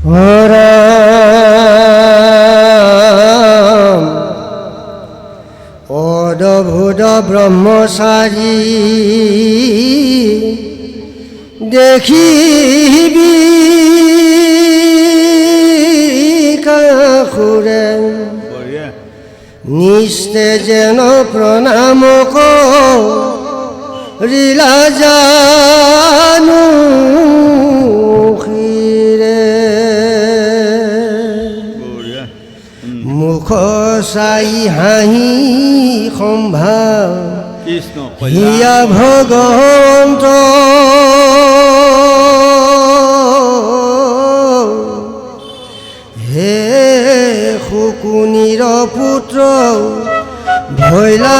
ৰাম অদ্ভুত ব্ৰহ্মচাৰী দেখিবি কাষুৰে নিস্তে যেন প্ৰণাম কৰিলা জানো মুখ চাই হাঁহি সম্ভাৰ হিয়া ভগৱন্ত হে শুকুনিৰ পুত্ৰ ভৈলা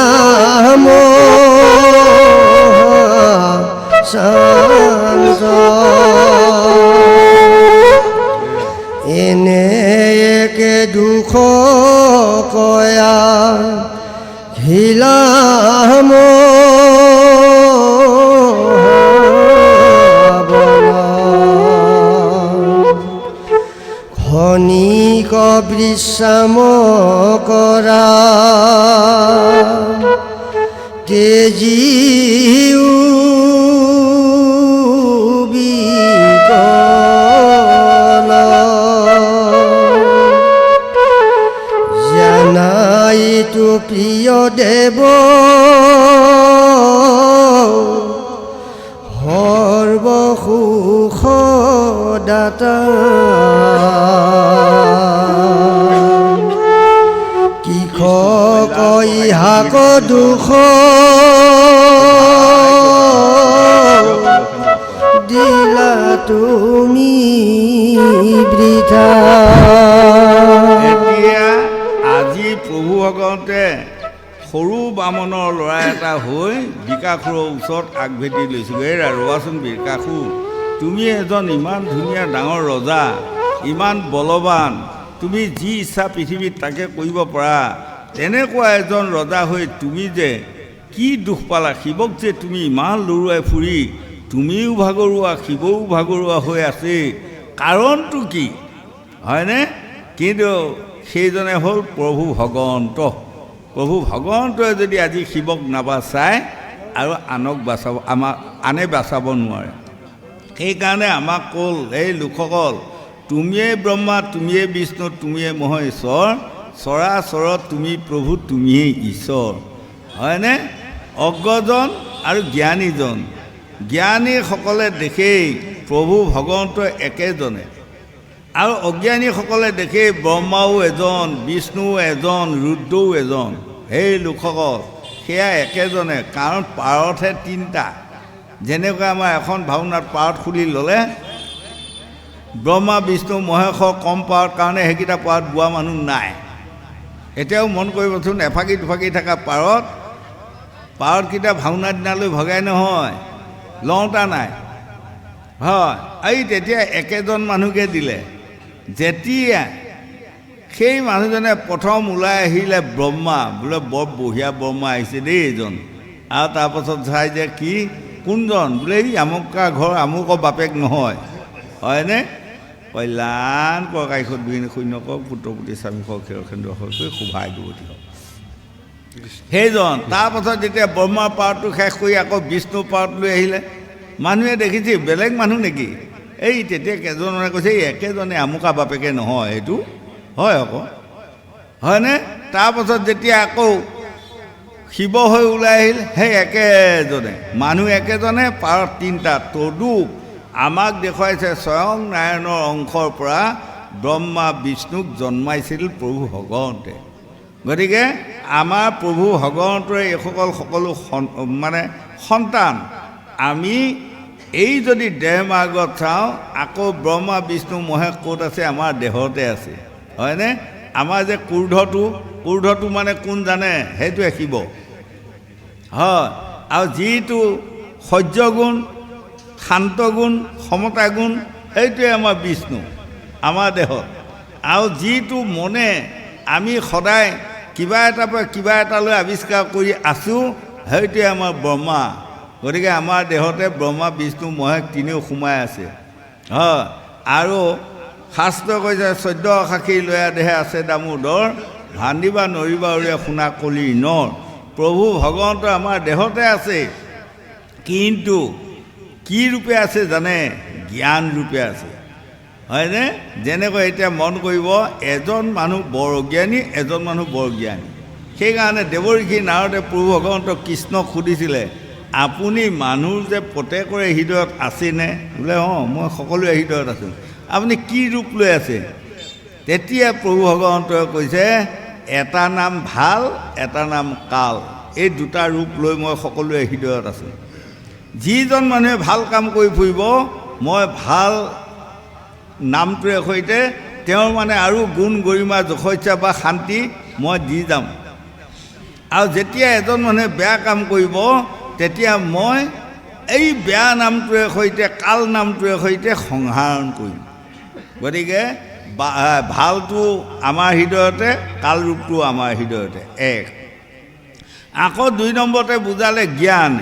শান্ত এনে একে দুখ কয়া হিলাম খনিক বিশ্ৰাম কৰা তেজীও জানাইতো প্ৰিয় দেৱ সৰ্বসুখ দাতা কৃষক ইহাক দুখ দিলা তুমি বৃথা। আজি প্ৰভু ভগৱন্তে সৰু বামনৰ ল'ৰা এটা হৈ বিকাশুৰৰ ওচৰত আগভেটি লৈছোঁ। এই ৰ'বাচোন বিকাশু, তুমি এজন ইমান ধুনীয়া ডাঙৰ ৰজা, ইমান বলৱান, তুমি যি ইচ্ছা পৃথিৱীত তাকে কৰিব পাৰা। তেনেকুৱা এজন ৰজা হৈ তুমি যে কি দুখ পালা? শিৱক যে তুমি ইমান লৰুৱাই ফুৰি তুমিও ভাগৰুৱা, শিৱও ভাগৰুৱা হৈ আছে, কাৰণটো কি হয়নে? কিন্তু সেইজনে হ'ল প্ৰভু ভগৱন্ত। প্ৰভু ভগৱন্তই যদি আজি শিৱক নাবাচায় আৰু আনক বচাব, আনে বচাব নোৱাৰে। সেইকাৰণে আমাক ক'ল, এই লোকসকল, তুমিয়ে ব্ৰহ্মা, তুমিয়ে বিষ্ণু, তুমিয়ে মহেশ্বৰ, চৰাচৰত তুমি প্ৰভু, তুমিয়ে ঈশ্বৰ, হয়নে? অজ্ঞজন আৰু জ্ঞানীজন, জ্ঞানীসকলে দেখেই প্ৰভু ভগৱন্ত একেজনে, আৰু অজ্ঞানীসকলে দেখেই ব্ৰহ্মাও এজন, বিষ্ণুও এজন, ৰুদ্ৰও এজন। সেই লোকসকল সেয়া একেজনে, কাৰণ পাৰতহে তিনিটা। যেনেকৈ আমাৰ এখন ভাওনাত পাৰত খুলি ল'লে ব্ৰহ্মা, বিষ্ণু, মহেশ্বৰ কম পাৰত কাৰণে সেইকেইটা পাৰত বোৱা মানুহ নাই। এতিয়াও মন কৰিবচোন, এফাকি দুফাকি থকা পাৰতকেইটা ভাওনা দিনালৈ ভগাই নহয়, লওঁতা নাই, হয়। এই তেতিয়া একেজন মানুহকে দিলে। যেতিয়া সেই মানুহজনে প্ৰথম ওলাই আহিলে ব্ৰহ্মা, বোলে বৰ বঢ়িয়া ব্ৰহ্মা আহিছে দেই এইজন, আৰু তাৰপাছত চাই যে কি কোনজন, বোলে এই আমুকা ঘৰ আমুকৰ বাপেক নহয়, হয়নে? কল্যাণ ককাইখন দুই শূন্য কক পুত্ৰপুতি স্বামী খেৰ শোভাই দুৱতী হওক সেইজন। তাৰপাছত যেতিয়া ব্ৰহ্মাৰ পাৰটো শেষ কৰি আকৌ বিষ্ণুৰ পাৰত লৈ আহিলে, মানুহে দেখিছে বেলেগ মানুহ নেকি? এই তেতিয়া কেইজনে কৈছে এই একেজনে, আমুকা বাপেকে নহয়, এইটো হয় আকৌ, হয়নে? তাৰপাছত যেতিয়া আকৌ শিৱ হৈ ওলাই আহিল, সেই একেজনে, মানুহ একেজনে, পাৰত তিনিটা। তদুপ আমাক দেখুৱাইছে স্বয়ং নাৰায়ণৰ অংশৰ পৰা ব্ৰহ্মা বিষ্ণুক জন্মাইছিল প্ৰভু ভগৱন্তে। গতিকে আমাৰ প্ৰভু ভগৱন্তৰে এইসকল সকলো মানে সন্তান। আমি এই যদি দেহ মাৰ্গত চাওঁ, আকৌ ব্ৰহ্মা বিষ্ণু মহেশ ক'ত আছে? আমাৰ দেহতে আছে, হয়নে? আমাৰ যে কুৰ্ধটো মানে কোন জানে? সেইটোৱে শিৱ, হয়। আৰু যিটো সহ্য গুণ, শান্ত গুণ, সমতা গুণ, সেইটোৱে আমাৰ বিষ্ণু আমাৰ দেহত। আৰু যিটো মনে আমি সদায় কিবা এটাৰ পৰা কিবা এটালৈ আৱিষ্কাৰ কৰি আছোঁ, সেইটোৱে আমাৰ ব্ৰহ্মা। গতিকে আমাৰ দেহতে ব্ৰহ্মা বিষ্ণু মহেশ তিনিও সোমাই আছে, হয়। আৰু শাস্ত্ৰ কৈছে 14 খাখী লয়া দেহে আছে দামোদৰ ভান্দিবা নৰিবা উৰিয়া শুনা কলি নৰ প্ৰভু ভগৱন্ত আমাৰ দেহতে আছে কিন্তু কি ৰূপে আছে জানে জ্ঞান ৰূপে আছে হয়নে যেনেকৈ এতিয়া মন কৰিব এজন মানুহ বৰ অজ্ঞানী এজন মানুহ বৰ জ্ঞানী সেইকাৰণে দেৱঋষি নাৰদে প্ৰভু ভগৱন্তক কৃষ্ণক সুধিছিলে আপুনি মানুহ যে প্ৰত্যেকৰে হৃদয়ত আছেনে বোলে অঁ মই সকলোৰে হৃদয়ত আছোঁ আপুনি কি ৰূপ লৈ আছে তেতিয়া প্ৰভু ভগৱন্তই কৈছে এটা নাম ভাল এটা নাম কাল এই দুটা ৰূপ লৈ মই সকলোৰে হৃদয়ত আছোঁ যিজন মানুহে ভাল কাম কৰি ফুৰিব মই ভাল নামটোৰে সৈতে তেওঁৰ মানে আৰু গুণ গৰিমা যশস্যা বা শান্তি মই দি যাম আৰু যেতিয়া এজন মানুহে বেয়া কাম কৰিব তেতিয়া মই এই বেয়া নামটোৰে সৈতে কাল নামটোৰে সৈতে সংহাৰণ কৰিম গতিকে ভালটো আমাৰ হৃদয়তে কাল ৰূপটো আমাৰ হৃদয়তে এক আকৌ 2 নম্বৰতে বুজালে জ্ঞান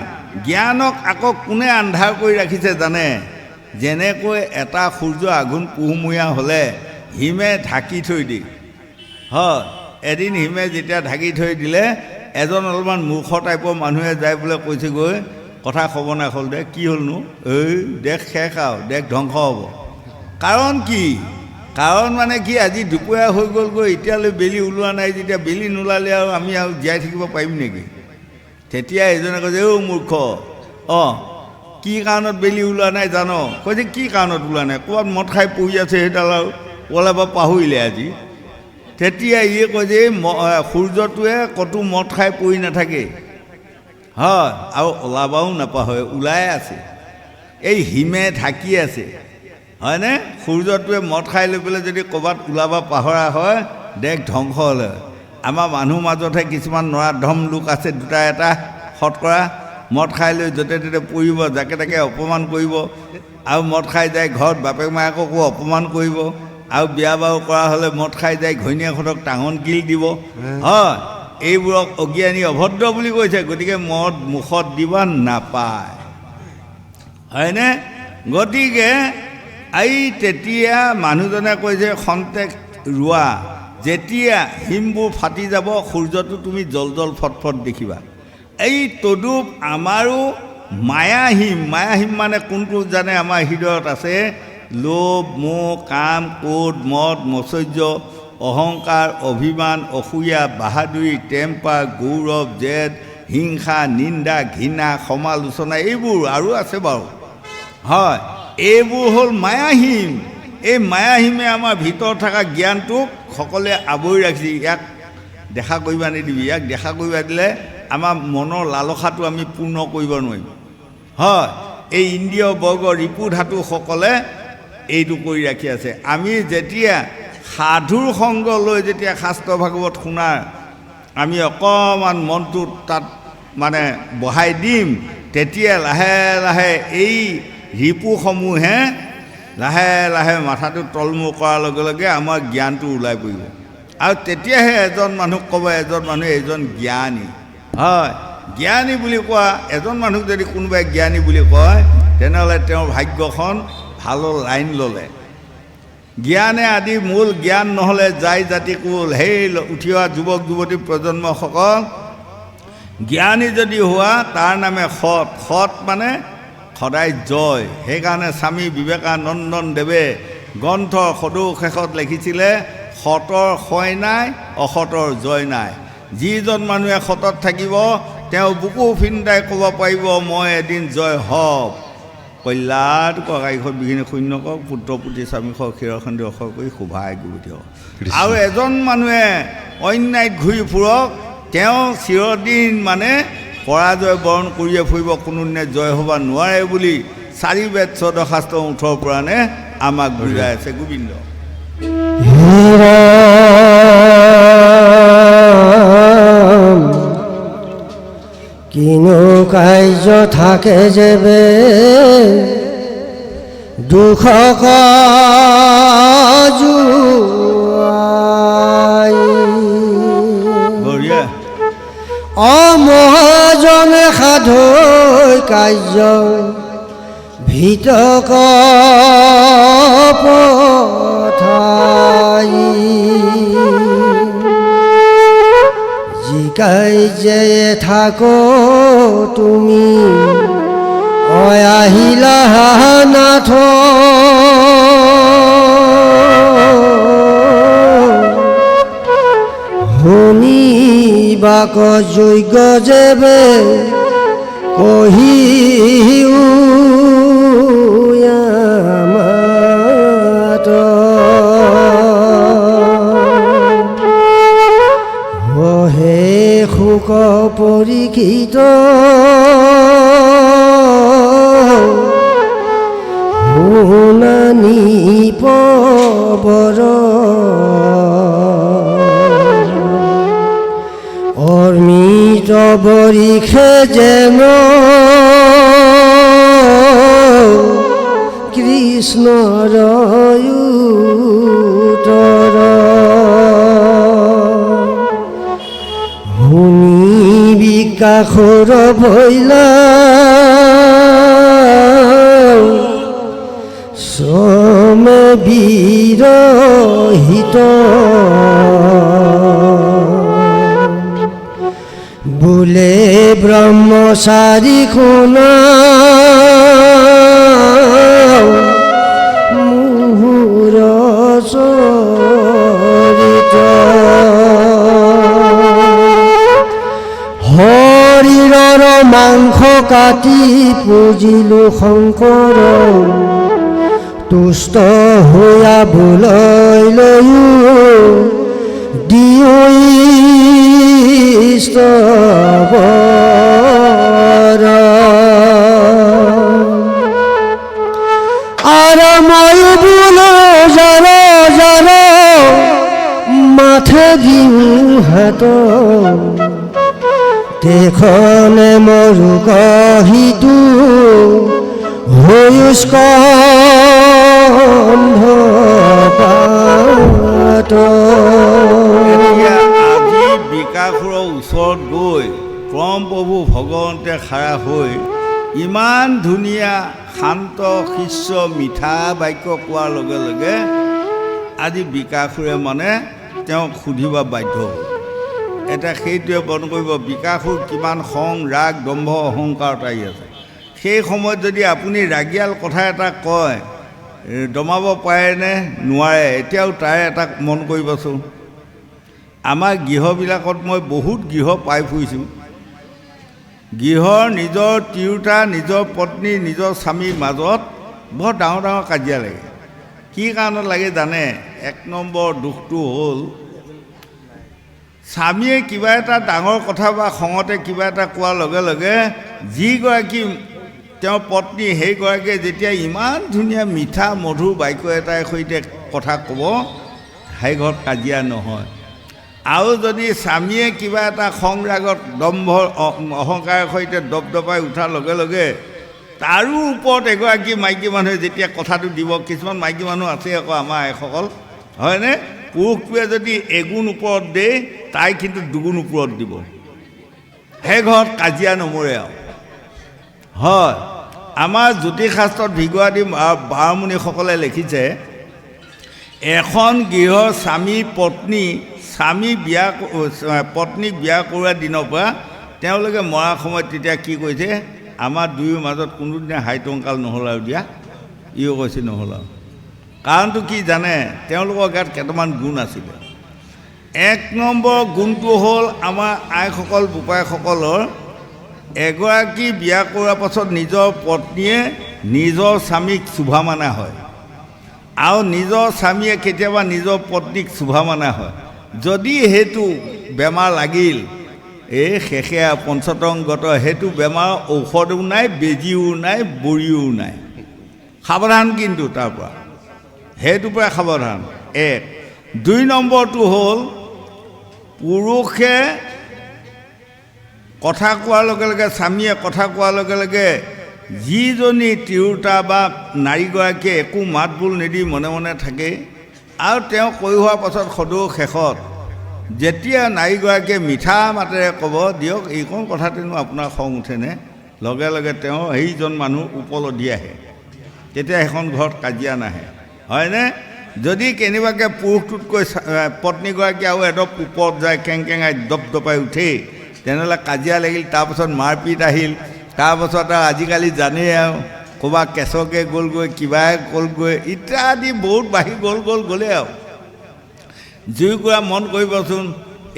জ্ঞানক আকৌ কোনে আন্ধাৰ কৰি ৰাখিছে জানে যেনেকৈ এটা সূৰ্য আঘোণ পুহমহীয়া হ'লে হিমে ঢাকি থৈ দিয়ে হয় এদিন হিমে যেতিয়া ঢাকি থৈ দিলে এজন অলপমান মূৰ্খ টাইপৰ মানুহে যায় বোলে কৈছেগৈ কথা ক'ব নাই হ'ল দে কি হ'লনো এই দেশ শেষ আৰু দেশ ধ্বংস হ'ব কাৰণ কি কাৰণ মানে কি আজি দুপৰীয়া হৈ গ'লগৈ এতিয়ালৈ বেলি ওলোৱা নাই যেতিয়া বেলি নোলালে আৰু আমি আৰু জীয়াই থাকিব পাৰিম নেকি তেতিয়া এজনে কৈছে অ' মূৰ্খ অঁ কি কাৰণত বেলি ওলোৱা নাই জানো কৈছে কি কাৰণত ওলোৱা নাই ক'ৰবাত মদ খাই পৰি আছে সেইডাল আৰু ওলাব পাহৰিলে আজি তেতিয়া ইয়ে কয় যে সূৰ্যটোৱে ক'তো মদ খাই পৰি নাথাকে হয় আৰু ওলাবাও নাপাহৰে ওলাই আছে এই হিমে ঢাকি আছে হয়নে সূৰ্যটোৱে মদ খাই লৈ পেলাই যদি ক'ৰবাত ওলাব পাহৰা হয় দেশ ধ্বংস হ'লে আমাৰ মানুহ মাজতহে কিছুমান নৰাধম লোক আছে দুটা এটা শতকৰা মদ খাই লৈ য'তে ত'তে পৰিব যাকে তাকে অপমান কৰিব আৰু মদ খাই যায় ঘৰত বাপেক মাককো অপমান কৰিব আৰু বিয়া বাৰু কৰা হ'লে মদ খাই যায় ঘৈণীয়েকহঁতক টাঙন কিল দিব হয় এইবোৰক অজ্ঞানী অভদ্ৰ বুলি কৈছে গতিকে মদ মুখত দিব নাপায় হয়নে গতিকে এই তেতিয়া মানুহজনে কৈছে খন্তেক ৰোৱা যেতিয়া হিমবোৰ ফাটি যাব সূৰ্যটো তুমি জল জল ফটফট দেখিবা এই তদুপ আমাৰো মায়াহিম মানে কোনটো জানে আমাৰ হৃদয়ত আছে লোভ মোহ কাম ক্ৰোধ মদ মৎসৰ্য অহংকাৰ অভিমান অসূয়া বাহাদুৰি টেম্পাৰ গৌৰৱ জেদ হিংসা নিন্দা ঘৃণা সমালোচনা এইবোৰ আৰু আছে বাৰু হয় এইবোৰ হ'ল মায়াহিম এই মায়াহিমে আমাৰ ভিতৰত থকা জ্ঞানটোক সকলোৱে আৱৰি ৰাখিছে ইয়াক দেখা কৰিবা নিদিবি ইয়াক দেখা কৰিবা দিলে আমাৰ মনৰ লালসাটো আমি পূৰ্ণ কৰিব নোৱাৰিম হয় এই ইন্দ্ৰিয় বৰ্গ ৰিপু ধাতুসকলে এইটো কৰি ৰাখি আছে আমি যেতিয়া সাধুৰ সংগ লৈ যেতিয়া শাস্ত্ৰ ভাগৱত শুনাৰ আমি অকণমান মনটো তাত মানে বহাই দিম তেতিয়া লাহে লাহে এই ৰিপুসমূহে লাহে লাহে মাথাটো তলমূৰ কৰাৰ লগে লগে আমাৰ জ্ঞানটো ওলাই পৰিব আৰু তেতিয়াহে এজন মানুহক ক'ব এজন মানুহ এজন জ্ঞানী হয় জ্ঞানী বুলি কোৱা এজন মানুহক যদি কোনোবাই জ্ঞানী বুলি কয় তেনেহ'লে তেওঁৰ ভাগ্যখন ভাল লাইন ল'লে জ্ঞানে আদি মূল জ্ঞান নহ'লে যাই জাতি কুল সেই উঠি অহা যুৱক যুৱতী প্ৰজন্মসকল জ্ঞানী যদি হোৱা তাৰ নামে সৎ মানে সদায় জয় সেইকাৰণে স্বামী বিবেকানন্দন দেৱে গ্ৰন্থৰ সদৌ শেষত লিখিছিলে সতৰ ক্ষয় নাই অসতৰ জয় নাই যিজন মানুহে সতত থাকিব তেওঁ বুকু ফিন্দাই ক'ব পাৰিব মই এদিন জয় হওক কল্যাণ ককাইখন বিঘিনি শূন্য কক পুত্ৰ পুতি স্বামী ক্ষীৰখণ্ডি অসৰ কৰি শোভাই গুৰুতি হওক আৰু এজন মানুহে অন্যায়ত ঘূৰি ফুৰক তেওঁ চিৰদিন মানে পৰাজয় বৰণ কৰিয়ে ফুৰিব কোনোদিনে জয় হ'ব নোৱাৰে বুলি 4 বেদ 14 শাস্ত্ৰ 18 পুৰাণে আমাক বুজাই আছে গোবিন্দ কিনো কাৰ্য থাকে যেবে দুখ অমহাজনে সাধৈ কাৰ্য ভিতক পথ পাই জিকাই যে থাকো তুমি আহিলা নাথ শুনিবাক যোগ্য যেবে কহিও মাত হে শোক পৰীক্ষিত শুনানি পবৰ অৰ্মিত বৰিষে যেন কৃষ্ণৰ উত্তৰ শুনি বিকাশৰ ভৈলা শ্ৰমে বিৰহিত বোলে ব্ৰহ্মচাৰী শুনা মুহুৰ চৰিত শৰীৰৰ মাংস কাটি পুজিলো শংকৰ তুষ্ট হোৱা বোলৈ লৈও স্তবৰ আৰু মই বোলো জাৰ জাৰ মাথে দিওঁ হাত তেখনে মৰু কহিতো হৈস্কন্ধ পাত এতিয়া আজি বিকাশৰ ওচৰত গৈ পৰম প্ৰভু ভগৱন্তে খাৰা হৈ ইমান ধুনীয়া শান্ত শিষ্য মিঠা বাক্য কোৱাৰ লগে লগে আজি বিকাশৰে মানে তেওঁক সুধিব বাধ্য হ'ল। এতিয়া সেইটোৱে বন্ধ কৰিব বিকাশৰ কিমান খং ৰাগ দম্ভ অহংকাৰত আহি আছে। সেই সময়ত যদি আপুনি ৰাগিয়াল কথা এটা কয় দমাব পাৰেনে নোৱাৰে। এতিয়াও তাৰে এটা মন কৰিবচোন। আমাৰ গৃহবিলাকত মই বহুত গৃহ পাই ফুৰিছোঁ। গৃহৰ নিজৰ তিৰোতা নিজৰ পত্নী নিজৰ স্বামীৰ মাজত বৰ ডাঙৰ ডাঙৰ কাজিয়া লাগে। কি কাৰণত লাগে জানে? এক নম্বৰ দুখটো হ'ল স্বামীয়ে কিবা এটা ডাঙৰ কথা বা খঙতে কিবা এটা কোৱাৰ লগে লগে যিগৰাকী তেওঁৰ পত্নী সেইগৰাকীয়ে যেতিয়া ইমান ধুনীয়া মিঠা মধুৰ বাক্য এটাৰ সৈতে কথা ক'ব সেই ঘৰত কাজিয়া নহয়। আৰু যদি স্বামীয়ে কিবা এটা খং ৰাগত দম্ভ অহংকাৰৰ সৈতে দপদপাই উঠাৰ লগে লগে তাৰো ওপৰত এগৰাকী মাইকী মানুহে যেতিয়া কথাটো দিব, কিছুমান মাইকী মানুহ আছে আকৌ আমাৰ আইসকল হয়নে, পুৰুষটোৱে যদি এগুণ ওপৰত দিয়ে তাই কিন্তু দুগুণ ওপৰত দিব, সেই ঘৰত কাজিয়া নমৰে আৰু। হয়, আমাৰ জ্যোতিষশাস্ত্ৰত ভিগুৱাদী বাৰমুণিসকলে লিখিছে এখন গৃহৰ পত্নীক বিয়া কৰোৱা দিনৰ পৰা তেওঁলোকে মৰা সময়ত তেতিয়া কি কৈছে, আমাৰ দুয়ো মাজত কোনোদিনে হাইটংকাল নহ'ল আৰু দিয়া, ইও কৈছে নহ'ল আৰু। কাৰণটো কি জানে? তেওঁলোকৰ গাত কেইটামান গুণ আছিলে। এক নম্বৰ গুণটো হ'ল আমাৰ আইসকল বোপাইসকলৰ এগৰাকী বিয়া কৰাৰ পাছত নিজৰ পত্নীয়ে নিজৰ স্বামীক চুভা মানা হয় আৰু নিজৰ স্বামীয়ে কেতিয়াবা নিজৰ পত্নীক চুভা মানা হয়। যদি সেইটো বেমাৰ লাগিল এই শেষে পঞ্চতংগত সেইটো বেমাৰ ঔষধো নাই, বেজীও নাই, বড়িও নাই। সাৱধান কিন্তু তাৰ পৰা, সেইটোৰ পৰা সাৱধান। এক। দুই নম্বৰটো হ'ল পুৰুষে কথা কোৱাৰ লগে লগে, স্বামীয়ে কথা কোৱাৰ লগে লগে যিজনী তিৰোতা বা নাৰীগৰাকীয়ে একো মাত বোল নিদি মনে মনে থাকে আৰু তেওঁ কৈ হোৱাৰ পাছত সদৌ শেষত যেতিয়া নাৰীগৰাকীয়ে মিঠা মাতেৰে ক'ব দিয়ক এইকণ কথাতেনো আপোনাৰ খং উঠেনে, লগে লগে তেওঁ সেইজন মানুহ উপলব্ধি আহে, তেতিয়া সেইখন ঘৰত কাজিয়া নাহে হয়নে। যদি কেনেবাকৈ পুৰুষটোতকৈ পত্নীগৰাকী আৰু এডপ ওপৰত যায় কেংকেঙাই দপদপাই উঠেই তেনেহ'লে কাজিয়া লাগিল, তাৰপাছত মাৰপিট আহিল, তাৰপাছত আৰু আজিকালি জানেই আৰু ক'ৰবাত কেঁচকে গ'লগৈ, কিবাই গ'লগৈ ইত্যাদি বহুত বাঢ়ি গ'লে আৰু জুইকুৰা মন কৰিবচোন,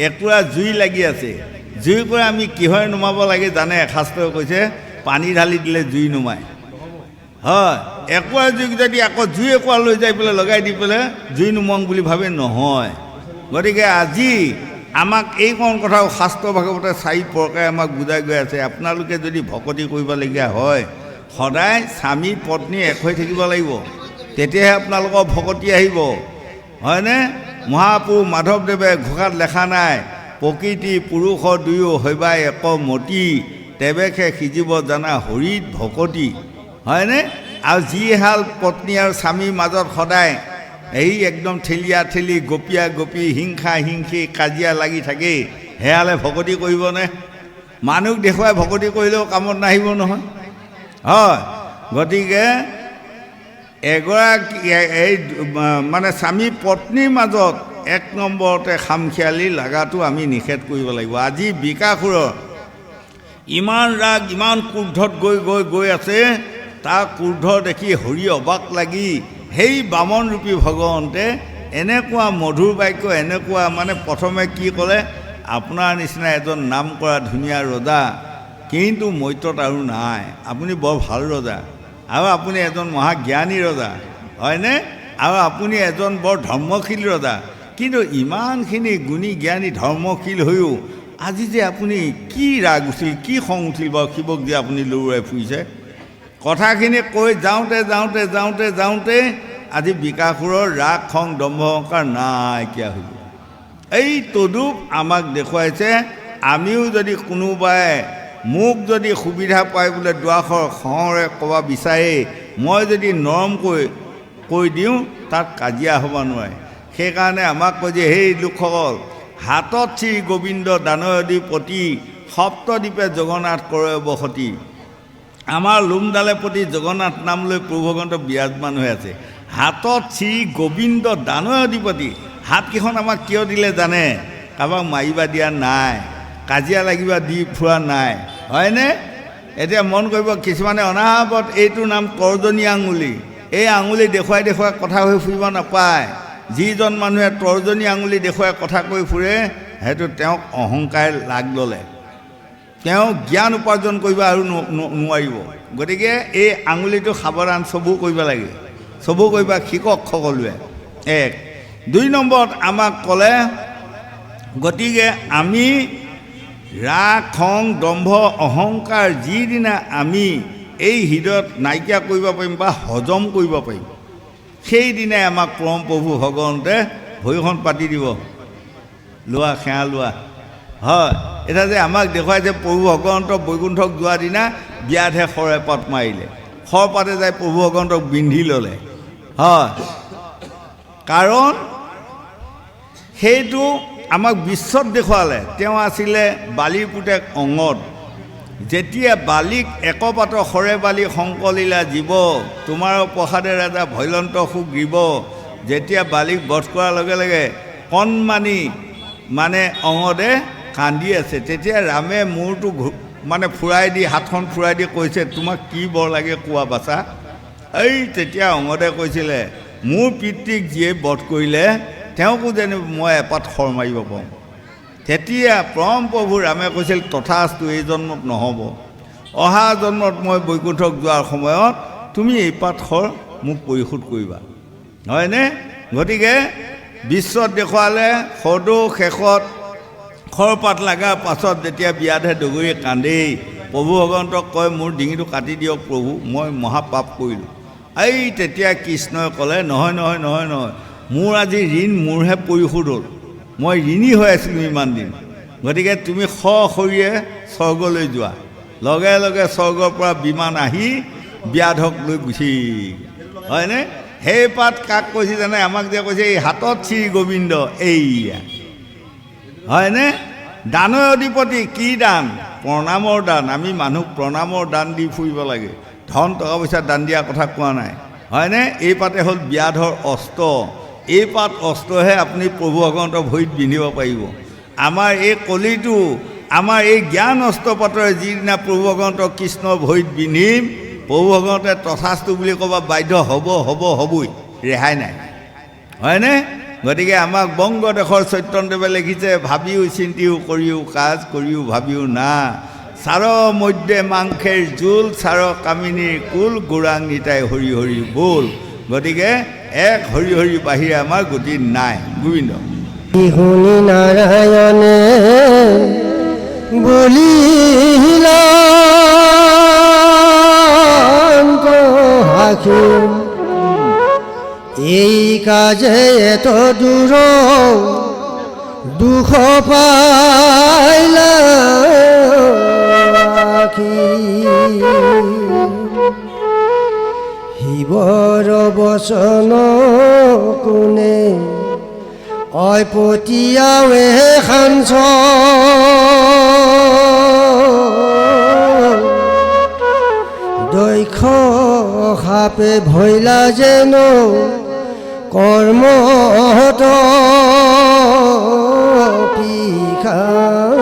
একুৰা জুই লাগি আছে, জুইকুৰা আমি কিহৰে নুমাব লাগে জানে? শাস্ত্ৰই কৈছে পানী ঢালি দিলে জুই নুমায়। হয়, একুৰা জুইক যদি আকৌ জুই একুৰা লৈ যাই পেলাই লগাই দি পেলাই জুই নুমাওঁ বুলি ভাবে নহয়। গতিকে আজি আমাক এইকণ কথাও শাস্ত্ৰ ভাগৱতে 4 প্ৰকাৰে আমাক বুজাই গৈ আছে। আপোনালোকে যদি ভকতি কৰিবলগীয়া হয় সদায় স্বামী পত্নী এক হৈ থাকিব লাগিব, তেতিয়াহে আপোনালোকৰ ভকতি আহিব, হয়নে? মহাপুৰুষ মাধৱদেৱে ঘোষাত লেখা নাই, প্ৰকৃতি পুৰুষ দুয়ো হৈবা এক মতি, তেৱেহে সিজিব জানা হৰিত ভকতি, হয়নে? আৰু যিহাল পত্নী আৰু স্বামীৰ মাজত সদায় এই একদম ঠেলিয়া ঠেলি গপিয়া গপি হিংসা হিংসি কাজিয়া লাগি থাকেই, সেয়ালে ভকতি কৰিবনে? মানুহ দেখুৱাই ভকতি কৰিলেও কামত নাহিব নহয়। হয়, গতিকে এগৰাকী এই মানে স্বামী পত্নীৰ মাজত 1 নম্বৰতে খামখেয়ালি লগাটো আমি নিষেধ কৰিব লাগিব। আজি বিকাসুৰৰ ইমান ৰাগ, ইমান ক্ৰোধত গৈ আছে, তাৰ ক্ৰোধ দেখি হৰি অবাক লাগি সেই বামনৰূপী ভগৱন্তে এনেকুৱা মধুৰ বাক্য, এনেকুৱা মানে প্ৰথমে কি ক'লে, আপোনাৰ নিচিনা এজন নাম কৰা ধুনীয়া ৰজা কিন্তু মৈত্ৰত আৰু নাই, আপুনি বৰ ভাল ৰজা, আৰু আপুনি এজন মহাজ্ঞানী ৰজা, হয়নে? আৰু আপুনি এজন বৰ ধৰ্মশীল ৰজা, কিন্তু ইমানখিনি গুণী জ্ঞানী ধৰ্মশীল হৈও আজি যে আপুনি কি ৰাগ উঠিল, কি খং উঠিল বাৰু শিৱক যে আপুনি লৰুৱাই ফুৰিছে? কথাখিনি কৈ যাওঁতে আজি বিকাসুৰৰ ৰাগ খং দম্ভ অহংকাৰ নাইকিয়া হৈ গ'ল। এই তদুপ আমাক দেখুৱাইছে, আমিও যদি কোনোবাই মোক যদি সুবিধা পাই বোলে দুৱাষৰ খঙৰে ক'ব বিচাৰে, মই যদি নৰমকৈ কৈ দিওঁ তাত কাজিয়া হ'ব নোৱাৰে। সেইকাৰণে আমাক কৈ যে সেই লোকসকল হাতত শ্ৰী গোবিন্দ দানয়দীপতি, সপ্তদ্বীপে জগন্নাথ কৰে বসতি। আমাৰ লোমডালে প্ৰতি জগন্নাথ নাম লৈ প্ৰভু ভগৱন্ত বিৰাজমান হৈ আছে। হাতত শ্ৰী গোবিন্দ দানয়দীপতি, হাতকেইখন আমাক কিয় দিলে জানে? কাৰোবাক মাৰিবা দিয়া নাই, কাজিয়া লাগিবা দি ফুৰা নাই, হয়নে? এতিয়া মন কৰিব, কিছুমানে অনাহত এইটো নাম তৰ্জনী আঙুলি, এই আঙুলি দেখুৱাই কথা হৈ ফুৰিব নাপায়। যিজন মানুহে তৰ্জনী আঙুলি দেখুৱাই কথা কৈ ফুৰে সেইটো তেওঁক অহংকাৰ লাগ ল'লে, তেওঁ জ্ঞান উপাৰ্জন কৰিব আৰু নোৱাৰিব। গতিকে এই আঙুলিটো সাৱধান, চবু কৰিব লাগে, চবু কৰিবা শিকক সকলোৱে। 1 2 নম্বৰত আমাক ক'লে, গতিকে আমি ৰাগ খং দম্ভ অহংকাৰ যিদিনা আমি এই হৃদয়ত নাইকিয়া কৰিব পাৰিম বা হজম কৰিব পাৰিম, সেইদিনাই আমাক পৰম প্ৰভু ভগৱন্তে ভৰিখন পাতি দিব, লোৱা সেৱা লোৱা। হয়, এতিয়া যে আমাক দেখুৱাইছে প্ৰভু ভগৱন্ত বৈকুণ্ঠক যোৱা দিনা বিয়াতহে শৰে পাত মাৰিলে, শৰ পাতে যাই প্ৰভু ভগৱন্তক বিন্ধি ল'লে। হয়, কাৰণ সেইটো আমাক বিশ্বত দেখুৱালে। তেওঁ আছিলে বালিৰ পুতেক অঙত, যেতিয়া বালিক একপাত শৰে বালি শংকলীলা জীৱ, তোমাৰ প্ৰসাদে ৰাজা ভৈলন্ত সুখ দিব। যেতিয়া বালিক বধ কৰাৰ লগে লগে কণমানি মানে অঙদে কান্দি আছে, তেতিয়া ৰামে মূৰটো মানে ফুৰাই দি, হাতখন ফুৰাই দি কৈছে, তোমাক কি বৰ লাগে কোৱা বাচা। এই তেতিয়া অঙদে কৈছিলে, মোৰ পিতৃক যিয়ে বধ কৰিলে তেওঁকো যেন মই এপাত শৰ মাৰিব পাৰোঁ। তেতিয়া পৰম প্ৰভু ৰামে কৈছিল, তথাস্তু, এই জন্মত নহ'ব, অহা জন্মত মই বৈকুণ্ঠক যোৱাৰ সময়ত তুমি এইপাত শৰ মোক পৰিশোধ কৰিবা, হয়নে? গতিকে বিশ্বত দেখুৱালে সদৌ শেষত খৰপাত লগাৰ পাছত যেতিয়া বিয়াতহে ডগৰীয়ে কান্দেই, প্ৰভু ভগৱন্তক কয়, মোৰ ডিঙিটো কাটি দিয়ক প্ৰভু, মই মহাপাপ কৰিলোঁ। এই তেতিয়া কৃষ্ণই ক'লে, নহয়, মোৰ আজি ঋণ মোৰহে পৰিশোধ হ'ল, মই ঋণী হৈ আছিলোঁ ইমান দিন। গতিকে তুমি সশৰীৰে স্বৰ্গলৈ যোৱা। লগে লগে স্বৰ্গৰ পৰা বিমান আহি ব্যাধক লৈ গুচি, হয়নে? সেই পাত কাক কৈছে জানে? আমাক যে কৈছে এই হাতত শ্ৰী গোবিন্দ, এইয়া, হয়নে? দানৰ অধিপতি, কি দান? প্ৰণামৰ দান। আমি মানুহ প্ৰণামৰ দান দি ফুৰিব লাগে, ধন টকা পইচা দান দিয়াৰ কথা কোৱা নাই, হয়নে? এই পাতে হ'ল ব্যাধৰ অস্ত্ৰ। এই পাত অস্ত্ৰহে আপুনি প্ৰভু ভগৱন্তৰ ভৰিত পিন্ধিব পাৰিব। আমাৰ এই কলিটো আমাৰ এই জ্ঞান অস্ত্ৰপাতৰে যিদিনা প্ৰভু ভগৱন্তৰ কৃষ্ণৰ ভৰিত পিন্ধিম, প্ৰভু ভগৱন্তে তথাস্তু বুলি ক'ব বাধ্য হ'বই, ৰেহাই নাই, হয়নে? গতিকে আমাক বংগদেশৰ চৈতন্যদেৱে লিখিছে, ভাবিও চিন্তিও কৰিও কাজ কৰিও ভাবিও না, চাৰ মধ্যে মাংসেৰ জোল, চাৰ কামিনীৰ কুল, গোৰাং নিতাই হৰি হৰি বোল। গতিকে এক হৰি হৰি বাহিৰে আমাৰ গতি নাই। গোবিন্দ। শুনি নাৰায়ণে বলিলা হাসি, এই কাজে এত দূৰ দুখ পাইলা শিৱৰ বচন কোনে অপতিয়াৱে খাঞ্চ, দক্ষ সাপে ভৈলা যেন কৰ্মহত পিশাচ,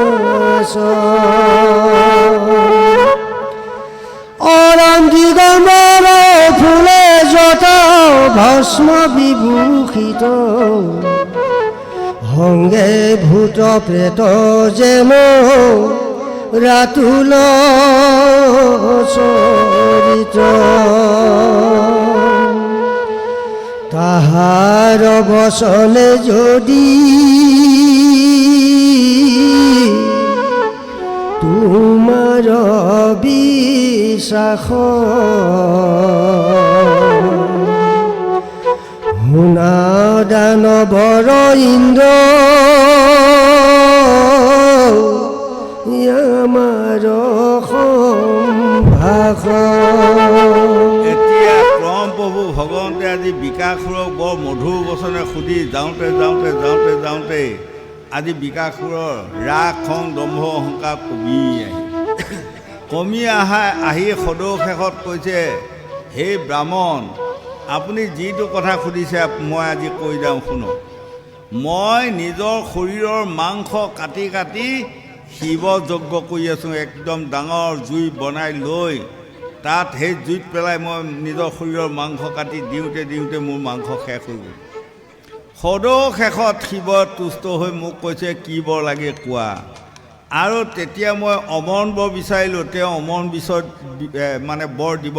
অৰণ দিগম্বৰ ফুলে জটা ভস্ম বিভূষিত, সংগে ভূত প্ৰেত যেন ৰাতুল চৰিত, তাহাৰ বচনে যদি তোমাৰ বিশ্বাস, শুনা দানৱৰ ইন্দ্ৰ আমাৰ সম্ভাষ। এতিয়া পৰম প্ৰভু ভগৱন্তে আজি বিকাসুৰক বৰ মধুৰ বচনে সুধি যাওঁতে আজি বিকাসুৰৰ ৰাগ খং দম্ভ অহংকাৰ কমি আহি সদৌ শেষত কৈছে, হে ব্ৰাহ্মণ, আপুনি যিটো কথা সুধিছে মই আজি কৈ যাওঁ শুনক। মই নিজৰ শৰীৰৰ মাংস কাটি শিৱ যজ্ঞ কৰি আছোঁ। একদম ডাঙৰ জুই বনাই লৈ তাত সেই জুইত পেলাই মই নিজৰ শৰীৰৰ মাংস কাটি দিওঁতে মোৰ মাংস শেষ হৈ গ'ল। সদৌ শেষত শিৱ তুষ্ট হৈ মোক কৈছে, কি বৰ লাগে কোৱা। আৰু তেতিয়া মই অমৰণ বৰ বিচাৰিলোঁ, তেওঁ অমৰণ বৰ দিব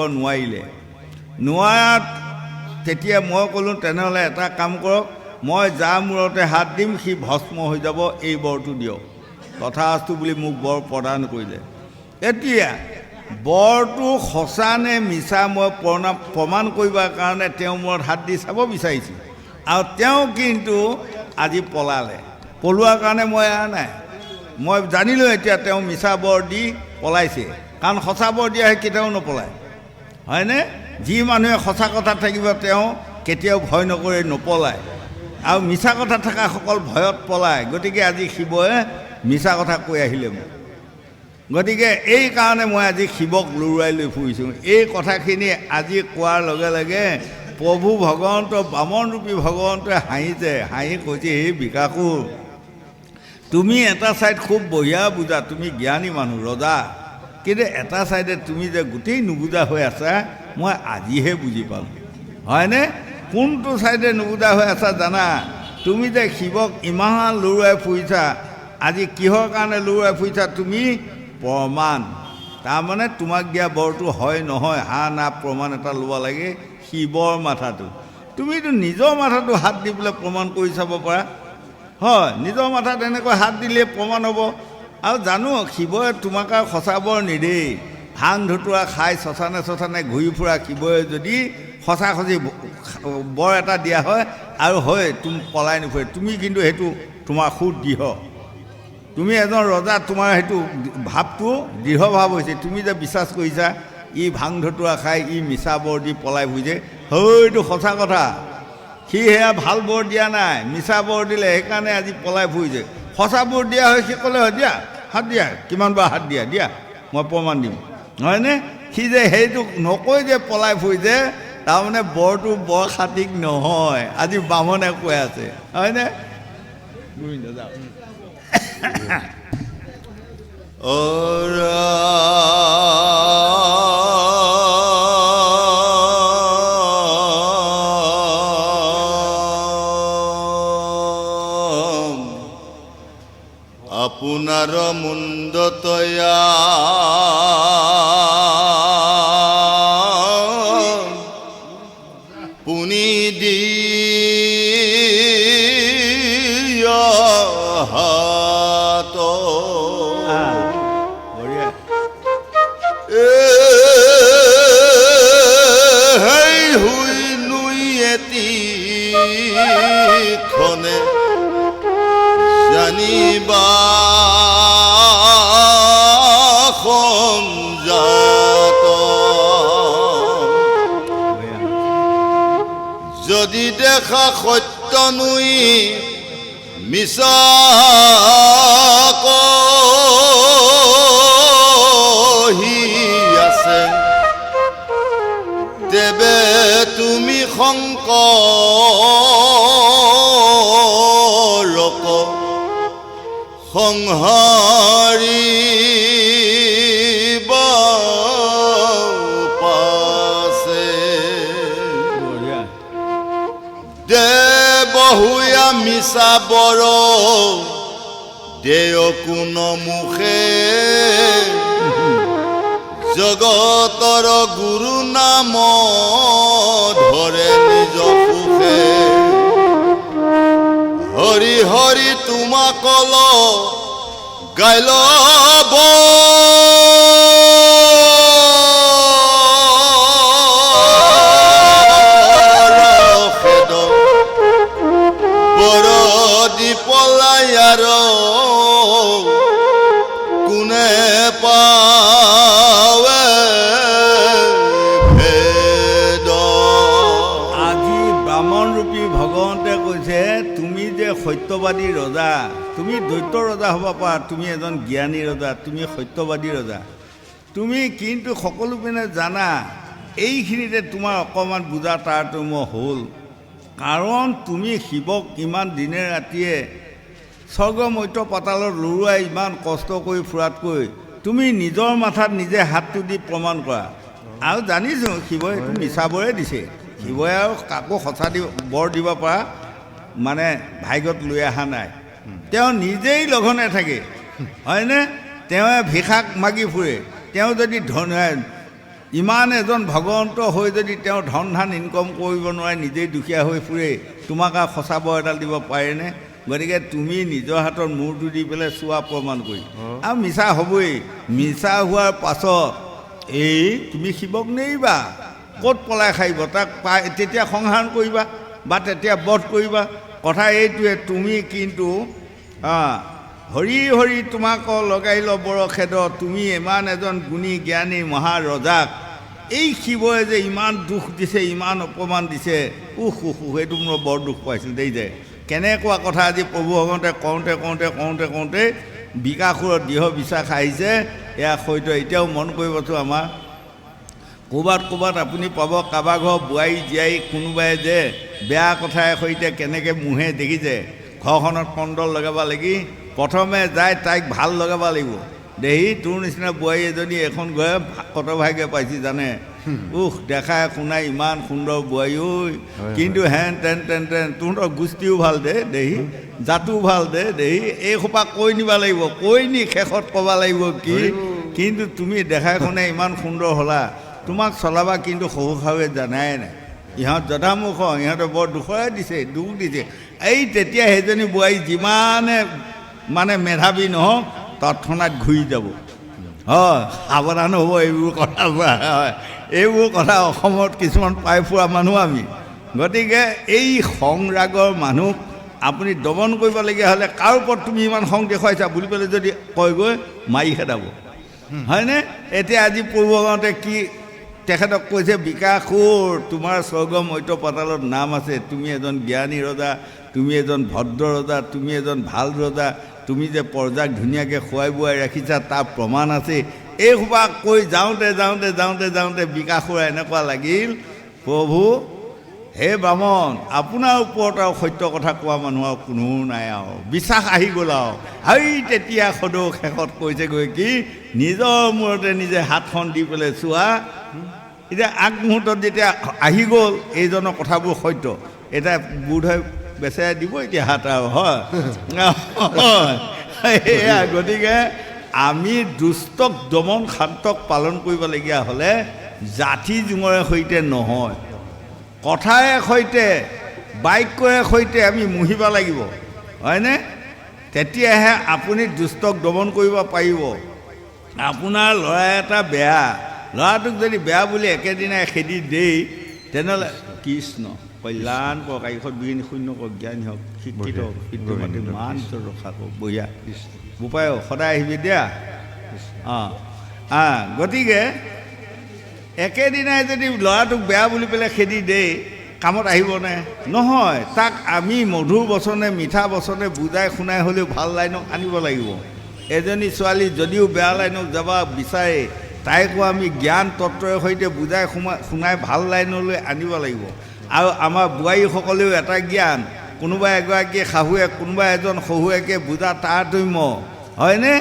নোৱাৰাত তেতিয়া মই ক'লোঁ, তেনেহ'লে এটা কাম কৰক, মই যাৰ মূৰতে হাত দিম সি ভস্ম হৈ যাব, এই বৰটো দিয়ক। তথাস্তু বুলি মোক বৰ প্ৰদান কৰিলে। এতিয়া বৰটো সঁচা নে মিছা মই প্ৰমাণ কৰিবৰ কাৰণে তেওঁ মূৰত হাত দি চাব বিচাৰিছোঁ। আৰু তেওঁ কিন্তু আজি পলালে। পলোৱাৰ কাৰণে মই এৰা নাই। মই জানিলোঁ এতিয়া তেওঁ মিছা বৰ দি পলাইছে, কাৰণ সঁচা বৰ দিয়া কেতিয়াও নপলায়, হয়নে? যি মানুহে সঁচা কথা থাকিব তেওঁ কেতিয়াও ভয় নকৰে, নপলায়। আৰু মিছা কথা থকাসকল ভয়ত পলায়। গতিকে আজি শিৱই মিছা কথা কৈ আহিলে মোক। গতিকে এই কাৰণে মই আজি শিৱক লৰুৱাই লৈ ফুৰিছোঁ। এই কথাখিনি আজি কোৱাৰ লগে লগে প্ৰভু ভগৱন্ত বামনৰূপী ভগৱন্তই হাঁহি কৈছে, হে বিকাসুৰ, তুমি এটা ছাইড খুব বঢ়িয়া বুজা, তুমি জ্ঞানী মানুহ, ৰজা, কিন্তু এটা ছাইডে তুমি যে গোটেই নুবুজা হৈ আছা মই আজিহে বুজি পালোঁ, হয়নে? কোনটো ছাইডে নুবুজা হৈ আছা জানা? তুমি যে শিৱক ইমান লৰুৱাই ফুৰিছা, আজি কিহৰ কাৰণে লৰুৱাই ফুৰিছা? তুমি প্ৰমাণ, তাৰমানে তোমাক দিয়া বৰটো হয় নহয় না প্ৰমাণ এটা ল'ব লাগে শিৱৰ মাথাটো। তুমিতো নিজৰ মাথাটো হাত দি পেলাই প্ৰমাণ কৰি চাব পাৰা, হয়? নিজৰ মাথাত এনেকৈ হাত দিলে প্ৰমাণ হ'ব। আৰু জানো শিৱই তোমাক আৰু সঁচা বৰ নিদেই। ভাং ধতুৰা খাই শ্মশানে ঘূৰি ফুৰা শিৱই যদি সঁচাসঁচি বৰ এটা দিয়া হয় আৰু হয় তুমি পলাই নুফুৰে, তুমি কিন্তু সেইটো তোমাৰ সুদ দৃঢ়। তুমি এজন ৰজা, তোমাৰ সেইটো ভাৱটো দৃঢ় ভাৱ হৈছে। তুমি যে বিশ্বাস কৰিছা ই ভাং ধতুৰা খাই ই মিছা বৰ দি পলাই ফুৰিছে, হয়টো সঁচা কথা। সি সেয়া ভাল বৰ দিয়া নাই, মিছা বৰ দিলে, সেইকাৰণে আজি পলাই ফুৰিছে। সঁচা বৰ দিয়া হয় সি ক'লে হয় দিয়া হাত দিয়া, কিমান বাৰ হাত দিয়া মই প্ৰমাণ দিম, হয়নে? সি যে সেইটো নকৈ যে পলাই ফুৰিছে, তাৰমানে বৰটো বৰ খাতিক নহয় আজি বামনে কৈ আছে হয়নে গোবিন্দ যাওক আপোনাৰ মুণ্ডতয়া পুনি দিয়া হাত হেই হুই নুই এটি খনে জানিবা সংজাত যদি দেখা সত্য নুই মিছা কহি আছে তেবে তুমি শংকৰক সংহাৰিব পাছে দেবহুয়া মিছা বৰ দেয় কোন মুখে জগতৰ গুৰু নাম ধৰে নিজ সুখে হৰি হৰি তোমাকল গাইল খেদ বৰ দি পলায়াৰ কোনে পাৱে ভেদ আজি ব্ৰাহ্মণ ৰূপী ভগৱন্তে কৈছে তুমি যে সত্যবাদী ৰজা তুমি দৈত্য ৰজা হ'ব পাৰা তুমি এজন জ্ঞানী ৰজা তুমি সত্যবাদী ৰজা তুমি কিন্তু সকলো পিনে জানা এইখিনিতে তোমাৰ অকণমান বুজা তাৰতম্য হ'ল কাৰণ তুমি শিৱক ইমান দিনে ৰাতিয়ে স্বৰ্গ মৰ্ত্য পাতালত লৰোৱাই ইমান কষ্ট কৰি ফুৰাতকৈ তুমি নিজৰ মাথাত নিজে হাতটো দি প্ৰমাণ কৰা আৰু জানিছোঁ শিৱই এইটো মিছাবৰে দিছে শিৱই আৰু কাকো সঁচা দি বৰ দিব পৰা মানে ভাগ্যত লৈ অহা নাই তেওঁ নিজেই লঘনে থাকে হয়নে তেওঁ ভিক্ষাক মাগি ফুৰে তেওঁ যদি ইমান এজন ভগৱন্ত হৈ যদি তেওঁ ধন ধান ইনকম কৰিব নোৱাৰে নিজেই দুখীয়া হৈ ফুৰে তোমাক আৰু সঁচা বৰ এডাল দিব পাৰেনে গতিকে তুমি নিজৰ হাতত মূৰটো দি পেলাই চোৱা প্ৰমাণ কৰি আৰু মিছা হ'বই মিছা হোৱাৰ পাছত এই তুমি শিৱক নেৰিবা ক'ত পলাই খাৰিব তাক পাই তেতিয়া সংহাৰ কৰিবা বা তেতিয়া বধ কৰিবা কথা এইটোৱে তুমি কিন্তু হৰি হৰি তোমাক লগাইল বৰ খেদ তুমি ইমান এজন গুণী জ্ঞানী মহাৰজাক এই শিৱই যে ইমান দুখ দিছে ইমান অপমান দিছে সেইটো মোৰ বৰ দুখ পাইছিল দেই যে কেনেকুৱা কথা আজি প্ৰভু ভগৱন্তে কওঁতে বিকাশৰ দৃঢ় বিশ্বাস আহিছে এয়া সত্য এতিয়াও মন কৰিবতো আমাৰ ক'ৰবাত আপুনি পাব কাৰোবাৰ ঘৰ বোৱাৰী জীয়াৰী কোনোবাই যে বেয়া কথাই সৈতে কেনেকৈ মুহে দেখিছে ঘৰখনত কণ্ডল লগাব লাগি প্ৰথমে যায় তাইক ভাল লগাব লাগিব দেহি তোৰ নিচিনা বোৱাৰী এজনী এখন ঘৰে কত ভাগে পাইছি জানে দেখাই শুনাই ইমান সুন্দৰ বোৱাৰী ঐ কিন্তু হেন তেন তহঁতৰ গোষ্ঠীও ভাল দে দেহি জাতো ভাল দে দেহি এই সোপা কৈ নিব লাগিব কৈ নি শেষত ক'ব লাগিব কি কিন্তু তুমি দেখাই শুনাই ইমান সুন্দৰ হ'লা তোমাক চলাবা কিন্তু শহু শাহুৱে জানাই নাই ইহঁত জধামুখ ইহঁতে বৰ দুখ দিছে এই তেতিয়া সেইজনী বোৱাৰী যিমানে মানে মেধাৱী নহওক তৎক্ষণাত ঘূৰি যাব হয় সাৱধান হ'ব এইবোৰ কথা হয় এইবোৰ কথা অসমত কিছুমান পাই ফুৰা মানুহ আমি গতিকে এই সংৰাগৰ মানুহ আপুনি দমন কৰিবলগীয়া হ'লে কাৰ ওপৰত তুমি ইমান খং দেখুৱাইছা বুলি পেলাই যদি কয়গৈ মাৰি খেদাব হয়নে এতিয়া আজি পূৰ্বগাঁৱতে কি তেখেতক কৈছে বিকাশৰ তোমাৰ স্বৰ্গ মৰ্ত্য পাতালত নাম আছে তুমি এজন জ্ঞানী ৰজা তুমি এজন ভদ্ৰ ৰজা তুমি এজন ভাল ৰজা তুমি যে প্ৰজাক ধুনীয়াকৈ খুৱাই বোৱাই ৰাখিছা তাৰ প্ৰমাণ আছে এই সোপা কৈ যাওঁতে বিকাশৰ এনেকুৱা লাগিল প্ৰভু হে বামন আপোনাৰ ওপৰত আৰু সত্য কথা কোৱা মানুহ আৰু কোনো নাই আৰু বিশ্বাস আহি গ'ল আৰু হেই তেতিয়া সদৌ শেষত কৈছেগৈ কি নিজৰ মূৰতে নিজে হাতখন দি পেলাই চোৱা এতিয়া আগমুহূৰ্তত যেতিয়া আহি গ'ল এইজনৰ কথাবোৰ সত্য এতিয়া বোধহয় বেচেৰাই দিব এতিয়া হাত আৰু হয় এয়া গতিকে আমি দুষ্টক দমন শান্তক পালন কৰিবলগীয়া হ'লে জাতি জোঙৰে সৈতে নহয় কথাৰে সৈতে বাক্যৰে সৈতে আমি মুহিব লাগিব হয়নে তেতিয়াহে আপুনি দুষ্টক দমন কৰিব পাৰিব আপোনাৰ ল'ৰা এটা বেয়া ল'ৰাটোক যদি বেয়া বুলি একেদিনাই খেদি দেই তেনেহ'লে কৃষ্ণ কল্যাণ কৰক আয়ুষত বিঘিনি শূন্য কৰক জ্ঞানী হওক শিক্ষিত হওক পিতৃ মাতৃ মান ইজ্জত ৰক্ষা কৰক বঢ়িয়া বোপাই সদায় আহিবি দিয়া গতিকে একেদিনাই যদি ল'ৰাটোক বেয়া বুলি পেলাই খেদি দেই কামত আহিবনে নহয় তাক আমি মধুৰ বচনে মিঠা বচনে বুজাই শুনাই হ'লেও ভাল লাইনক আনিব লাগিব এজনী ছোৱালী যদিও বেয়া লাইনক যাব বিচাৰে তাইকো আমি জ্ঞান তত্ত্বৰ সৈতে বুজাই শুনাই ভাল লাইনলৈ আনিব লাগিব আৰু আমাৰ বোৱাৰীসকলেও এটা জ্ঞান কোনোবা এগৰাকী শাহুৱেক কোনোবা এজন শহুৱেকে বুজা তাৰতম্য হয়নে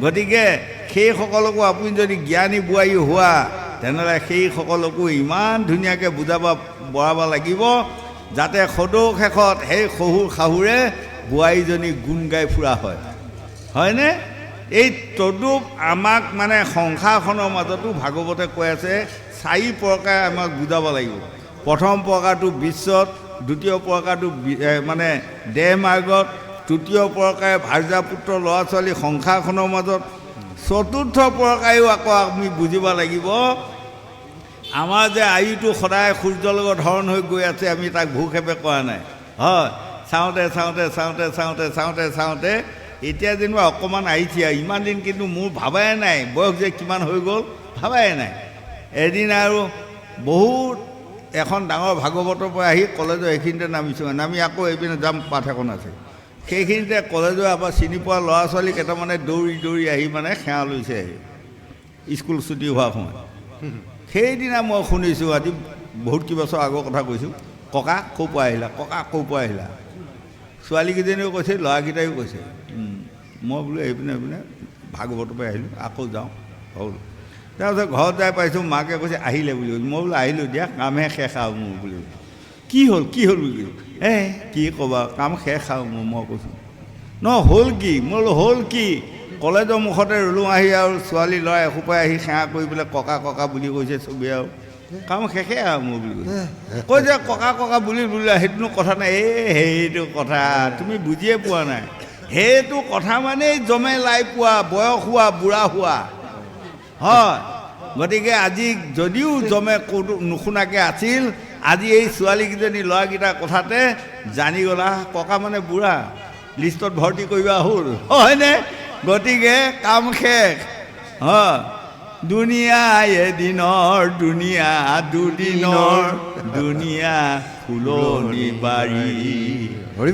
গতিকে সেইসকলকো আপুনি যদি জ্ঞানী বোৱাৰী হোৱা তেনেহ'লে সেইসকলকো ইমান ধুনীয়াকৈ বুজাব বঢ়াব লাগিব যাতে সদৌ শেষত সেই শহুৰ শাহুৰে বোৱাৰীজনী গুণ গাই ফুৰা হয়নে এই তদুপ আমাক মানে সংসাৰখনৰ মাজতো ভাগৱতে কৈ আছে 4 প্ৰকাৰে আমাক বুজাব লাগিব প্ৰথম প্ৰকাৰটো বিশ্বত দ্বিতীয় প্ৰকাৰটো মানে দেহ মাৰ্গত তৃতীয় প্ৰকাৰে ভাৰ্যাপুত্ৰ ল'ৰা ছোৱালী সংসাৰখনৰ মাজত চতুৰ্থ প্ৰকাৰেও আকৌ আমি বুজিব লাগিব আমাৰ যে আয়ুটো সদায় সূৰ্যৰ লগত ধৰণ হৈ গৈ আছে আমি তাক ভূক্ষেপে কৰা নাই হয় চাওঁতে এতিয়া যেনিবা অকণমান আহিছে ইমান দিন কিন্তু মোৰ ভাবাই নাই বয়স যে কিমান হৈ গ'ল ভাবাই নাই এদিন আৰু বহুত এখন ডাঙৰ ভাগৱতৰ পৰা আহি কলেজৰ এইখিনিতে নামিছোঁ নামি আকৌ এইপিনে যাম পাঠ এখন আছে সেইখিনিতে কলেজৰ আমাৰ চিনি পোৱা ল'ৰা ছোৱালী কেইটামানে দৌৰি আহি মানে সেৱা লৈছে আহি স্কুল ছুটি হোৱা সময়ত সেইদিনা মই শুনিছোঁ আজি বহুত কেইবছৰ আগৰ কথা কৈছোঁ ককা ক'ৰ পৰা আহিলা ছোৱালীকেইজনীও কৈছে ল'ৰাকেইটাইও কৈছে মই বোলো এইপিনে ভাগৱতৰ পৰা আহিলোঁ আকৌ যাওঁ হ'ল তাৰপিছত ঘৰত যাই পাইছোঁ মাকে কৈছে আহিলে বুলি কৈছোঁ মই বোলো আহিলোঁ দিয়া কামহে শেষ আৰু মোৰ বুলি কি হ'ল বুলি কৈছোঁ কি ক'বা কাম শেষ আৰু মই কৈছোঁ হ'ল কি মই বোলো হ'ল কি কলেজৰ মুখতে ৰলোঁ আহি আৰু ছোৱালী ল'ৰা এসোপাই আহি সেৱা কৰি পেলাই ককা বুলি কৈছে চবেই আৰু কাম শেষে আৰু মোৰ বুলি কৈছে ককা বুলি সেইটোনো কথা নাই সেইটো কথা তুমি বুজিয়ে পোৱা নাই সেইটো কথা মানেই জমে লাই পোৱা বয়স হোৱা বুঢ়া হোৱা হয় গতিকে আজি যদিও জমে ক'তো নুশুনাকৈ আছিল আজি এই ছোৱালীকেইজনী ল'ৰাকেইটাৰ কথাতে জানি গ'লা ককা মানে বুঢ়া লিষ্টত ভৰ্তি কৰিবা হ'ল হয়নে গতিকে কাম শেষ হয় দুনিয়া এদিনৰ দুনিয়া দুদিনৰ দুনিয়া ফুলনি বাৰী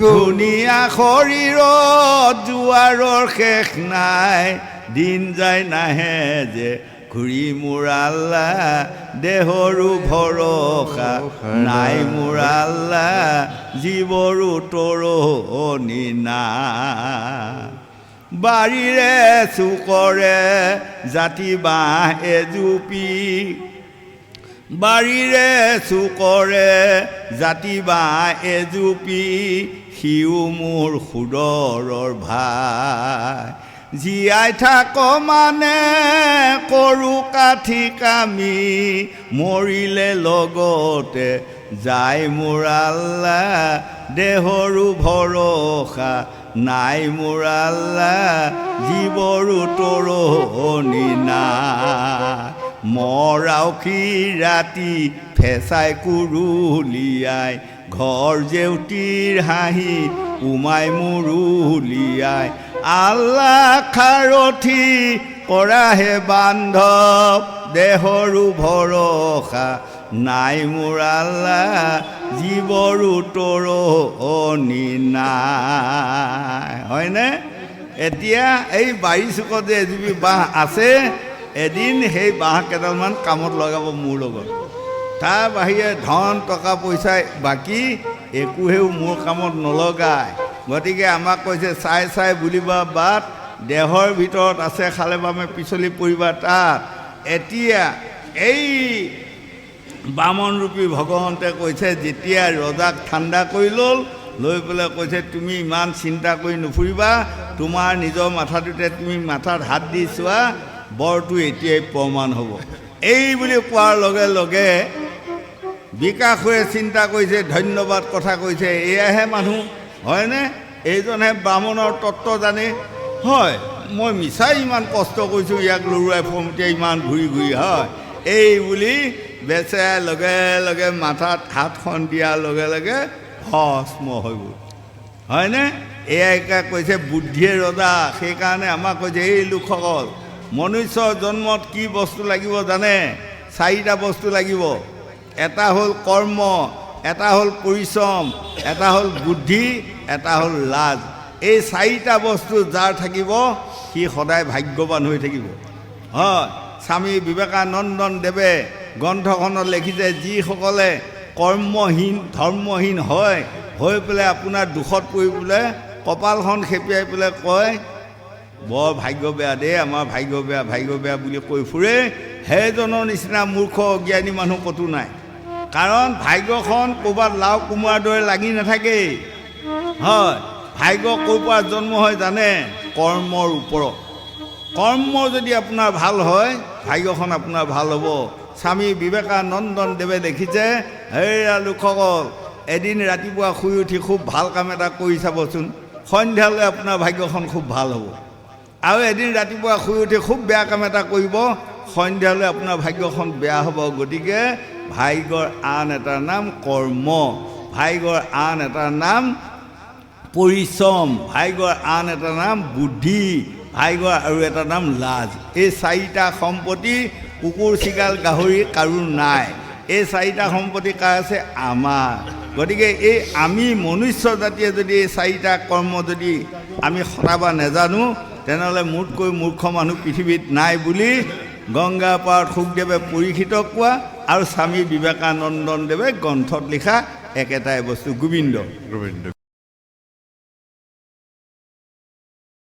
ধুনীয়া শৰীৰত জোৱাৰৰ শেষ নাই দিন যায় নাহে যে ঘূৰি মোৰ আল্লাহ দেহৰো ভৰসা নাই মোৰ আল্লাহ জীৱৰো তৰণি নাই বাৰীৰে চুকৰে জাতি বাঁহ এজুপি বাৰীৰে চুকৰে জাতি বাঁহ এজুপি সিও মোৰ সুদৰৰ ভাই জীয়াই থাক মানে কৰো কাঠি কামি মৰিলে লগতে যায় মোৰ আল্লাহ দেহৰো ভৰসা নাই মোৰ আল্লাহ জীৱৰো তৰণি নাই মৰাউখি ৰাতি ফেঁচাই কুৰুলিয়াই ঘৰ জেউতিৰ হাঁহি উমাই মুৰুলিয়াই আল্লাহ খাৰথি কৰাহে বান্ধৱ দেহৰো ভৰসা নাই মোৰ আল্লাহ জীৱৰো তৰণি নাই হয়নে এতিয়া এই বাৰী চুকত যে এজুপি বাঁহ আছে এদিন সেই বাঁহ কেইডালমান কামত লগাব মোৰ লগত তাৰ বাহিৰে ধন টকা পইচা বাকী একোহেও মোৰ কামত নলগায়। গতিকে আমাক কৈছে চাই চাই বুলিবা বাট, দেহৰ ভিতৰত আছে খালে বামে পিছলি পৰিবা তাত। এতিয়া এই বামনৰূপী ভগৱন্তে কৈছে, যেতিয়া ৰজাক ঠাণ্ডা কৰি লৈ পেলাই কৈছে তুমি ইমান চিন্তা কৰি নুফুৰিবা, তোমাৰ নিজৰ মাথাটোতে তুমি মাথাত হাত দি চোৱা, বৰটো এতিয়াই প্ৰমাণ হ'ব। এই বুলি কোৱাৰ লগে লগে বিকাশে চিন্তা কৰিছে, ধন্যবাদ কথা কৈছে, এয়াহে মানুহ হয়নে? এইজনহে বামনৰ তত্ত্ব জানে। হয়, মই মিছাই ইমান কষ্ট কৰিছোঁ ইয়াক লৰুৱাই ফমতিয়াই ইমান ঘূৰি ঘূৰি, হয় এই বুলি বেচেৰাই লগে লগে মাথাত হাতখন দিয়াৰ লগে লগে ভস্ম হৈ গ'ল, হয়নে? এয়াই কৈছে বুদ্ধিয়ে ৰজা। সেইকাৰণে আমাক কৈছে এই লোকসকল, মনুষ্যৰ জন্মত কি বস্তু লাগিব জানে? 4টা বস্তু লাগিব। এটা হ'ল কৰ্ম, এটা হ'ল পৰিশ্ৰম, এটা হ'ল বুদ্ধি, এটা হ'ল লাজ। এই 4টা বস্তু যাৰ থাকিব সি সদায় ভাগ্যৱান হৈ থাকিব। হয়, স্বামী বিবেকানন্দ দেৱে গ্ৰন্থখনত লিখিছে, যিসকলে কৰ্মহীন ধৰ্মহীন হৈ পেলাই আপোনাৰ দুখত পৰি পেলাই কপালখন খেপিয়াই পেলাই কয়, বৰ ভাগ্য বেয়া দেই, আমাৰ ভাগ্য বেয়া ভাগ্য বেয়া বুলি কৈ ফুৰে, সেইজনৰ নিচিনা মূৰ্খ অজ্ঞানী মানুহ ক'তো নাই। কাৰণ ভাগ্যখন ক'ৰবাত লাও কোমোৰাৰ দৰে লাগি নাথাকেই। হয়, ভাগ্য ক'ৰ পৰা জন্ম হয় জানে? কৰ্মৰ ওপৰত। কৰ্ম যদি আপোনাৰ ভাল হয়, ভাগ্যখন আপোনাৰ ভাল হ'ব। স্বামী বিবেকানন্দ দেৱে দেখিছে, হেৰা লোকসকল, এদিন ৰাতিপুৱা শুই উঠি খুব ভাল কাম এটা কৰি চাবচোন, সন্ধ্যালৈ আপোনাৰ ভাগ্যখন খুব ভাল হ'ব। আৰু এদিন ৰাতিপুৱা শুই উঠি খুব বেয়া কাম এটা কৰিব, সন্ধ্যালৈ আপোনাৰ ভাগ্যখন বেয়া হ'ব। গতিকে ভাগ্যৰ আন এটা নাম কৰ্ম, ভাগ্যৰ আন এটা নাম পৰিশ্ৰম, ভাগ্যৰ আন এটা নাম বুদ্ধি, ভাগ্যৰ আৰু এটা নাম লাজ। এই 4টা সম্পত্তি কুকুৰ চিকাল গাহৰি কাৰো নাই। এই 4টা সম্পত্তি কাৰ আছে? আমাৰ। গতিকে এই আমি মনুষ্য জাতিয়ে যদি এই 4টা কৰ্ম যদি আমি খটাব নেজানো, তেনেহ'লে মোতকৈ মূৰ্খ মানুহ পৃথিৱীত নাই বুলি গংগা পাৰত শুকদেৱে পৰীক্ষিতক কোৱা আৰু স্বামী বিবেকানন্দ দেৱে গ্ৰন্থত লিখা একেটাই বস্তু। গোবিন্দ।